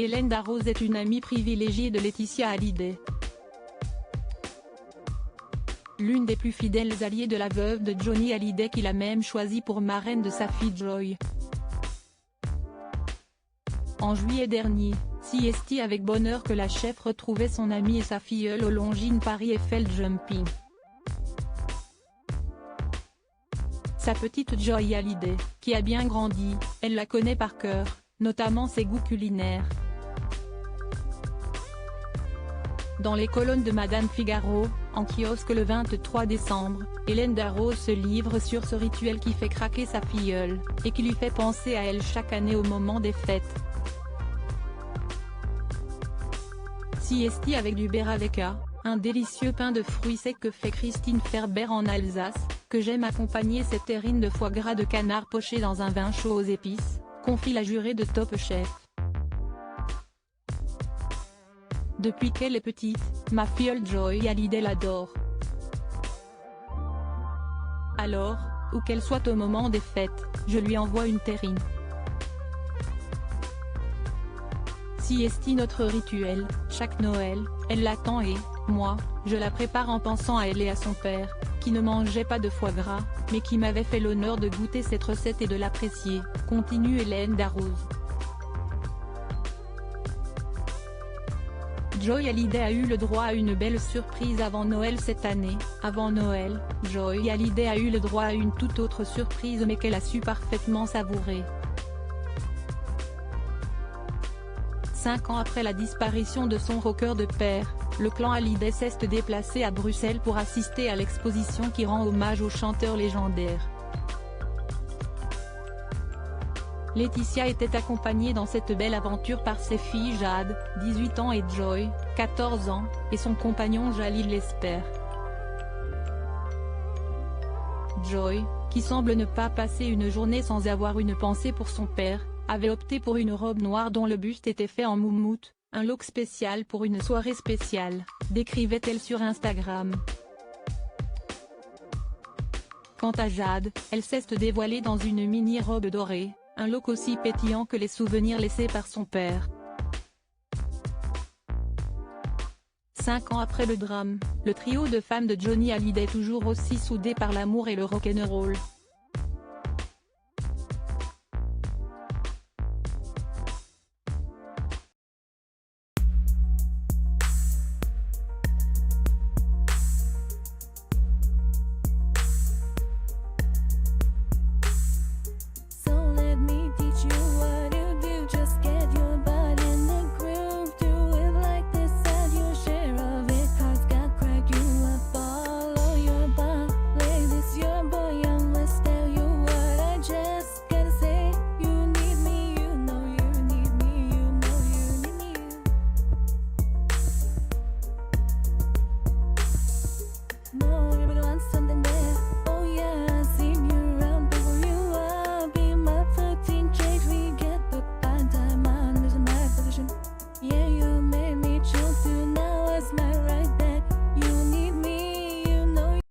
Hélène Darroze est une amie privilégiée de Laetitia Hallyday. L'une des plus fidèles alliées de la veuve de Johnny Hallyday qu'il a même choisie pour marraine de sa fille Joy. En juillet dernier, CST avec bonheur que la chef retrouvait son amie et sa filleule au Longines Paris Eiffel Jumping. Sa petite Joy Hallyday, qui a bien grandi, elle la connaît par cœur, notamment ses goûts culinaires. Dans les colonnes de Madame Figaro, en kiosque le 23 décembre, Hélène Darroze se livre sur ce rituel qui fait craquer sa filleule, et qui lui fait penser à elle chaque année au moment des fêtes. Siesti avec du Beraveka, un délicieux pain de fruits secs que fait Christine Ferber en Alsace, que j'aime accompagner cette terrine de foie gras de canard poché dans un vin chaud aux épices, confie la jurée de Top Chef. Depuis qu'elle est petite, ma filleule Joy Hallyday l'adore. Alors, où qu'elle soit au moment des fêtes, je lui envoie une terrine. Siesti notre rituel, chaque Noël, elle l'attend et, moi, je la prépare en pensant à elle et à son père, qui ne mangeait pas de foie gras, mais qui m'avait fait l'honneur de goûter cette recette et de l'apprécier, continue Hélène Darroze. Joy Hallyday a eu le droit à une belle surprise avant Noël cette année. Avant Noël, Joy Hallyday a eu le droit à une toute autre surprise mais qu'elle a su parfaitement savourer. 5 ans après la disparition de son rocker de père, le clan Hallyday s'est déplacé à Bruxelles pour assister à l'exposition qui rend hommage au chanteur légendaire. Laetitia était accompagnée dans cette belle aventure par ses filles Jade, 18 ans et Joy, 14 ans, et son compagnon Jalil Lesper. Joy, qui semble ne pas passer une journée sans avoir une pensée pour son père, avait opté pour une robe noire dont le buste était fait en moumoute, un look spécial pour une soirée spéciale, décrivait-elle sur Instagram. Quant à Jade, elle s'est dévoilée dans une mini-robe dorée, un look aussi pétillant que les souvenirs laissés par son père. 5 ans après le drame, le trio de femmes de Johnny Hallyday toujours aussi soudé par l'amour et le rock'n'roll.